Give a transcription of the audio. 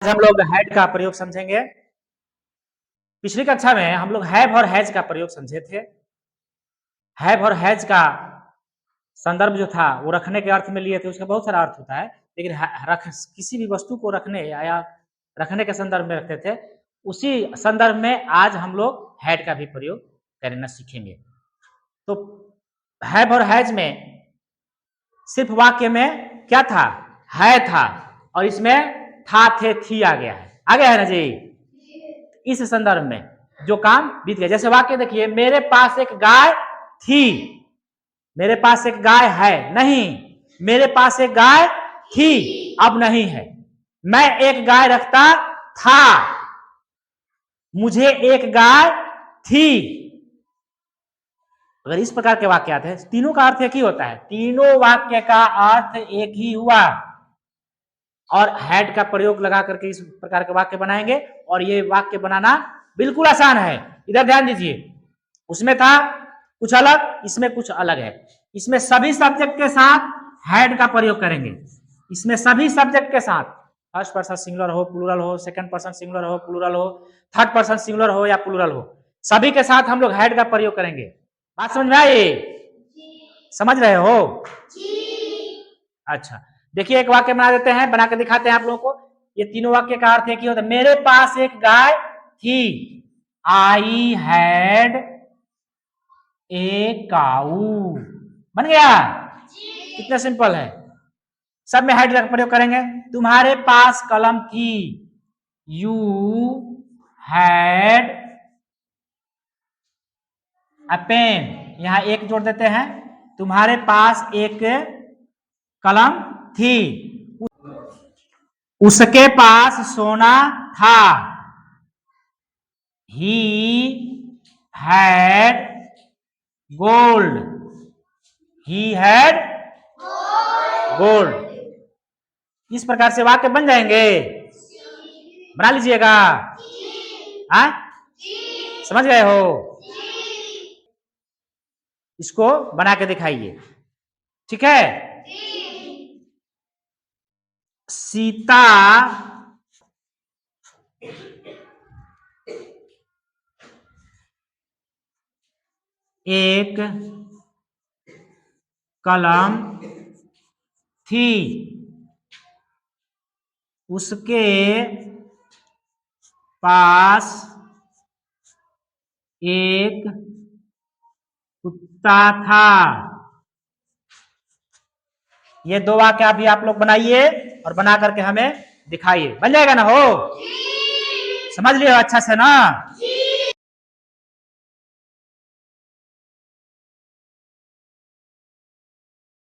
हम लोग हैड का प्रयोग समझेंगे। पिछली कक्षा में हम लोग हैव और हैज का प्रयोग समझे थे। हैव और हैज का संदर्भ जो था वो रखने के अर्थ में लिए थे। उसका बहुत सारा अर्थ होता है, लेकिन किसी भी वस्तु को रखने या रखने के संदर्भ में रखते थे। उसी संदर्भ में आज हम लोग हैड का भी प्रयोग करना सीखेंगे। तो हैव और हैज में सिर्फ वाक्य में क्या था, है था, और इसमें था थे थी आ गया है ना जी। इस संदर्भ में जो काम बीत गया, जैसे वाक्य देखिए, मेरे पास एक गाय थी, मेरे पास एक गाय है नहीं, मेरे पास एक गाय थी अब नहीं है। मैं एक गाय रखता था, मुझे एक गाय थी। अगर इस प्रकार के वाक्य आते हैं, तीनों का अर्थ एक ही होता है, तीनों वाक्य का अर्थ एक ही हुआ। और हैड का प्रयोग लगा करके इस प्रकार के वाक्य बनाएंगे, और ये वाक्य बनाना बिल्कुल आसान है। इधर ध्यान दीजिए, उसमें था कुछ अलग, इसमें कुछ अलग है। इसमें सभी सब्जेक्ट के साथ हैड का प्रयोग करेंगे। इसमें सभी सब्जेक्ट के साथ, फर्स्ट पर्सन सिंगुलर हो, प्लूरल हो, सेकंड पर्सन सिंगुलर हो, प्लूरल हो, थर्ड पर्सन सिंगुलर हो या प्लूरल हो, सभी के साथ हम लोग हैड का प्रयोग करेंगे। बात समझ में आई? समझ रहे हो? अच्छा, देखिए एक वाक्य बना देते हैं, बना के दिखाते हैं आप लोगों को। ये तीनों वाक्य का अर्थ एक ही होता है। मेरे पास एक गाय थी, आई हैड ए काऊ। बन गया? कितना सिंपल है। सब में हैड का प्रयोग करेंगे। तुम्हारे पास कलम थी, यू हैड अ पेन। यहां एक जोड़ देते हैं, तुम्हारे पास एक कलम थी, उसके पास सोना था, he had gold, he had gold. इस प्रकार से वाक्य बन जाएंगे। बना लीजिएगा। समझ गए हो? इसको बना के दिखाइए, ठीक है। सीता एक कलम थी, उसके पास एक कुत्ता था। ये दो वाक्य अभी आप लोग बनाइए और बना करके हमें दिखाइए। बन जाएगा ना? हो समझ लियो अच्छा से ना?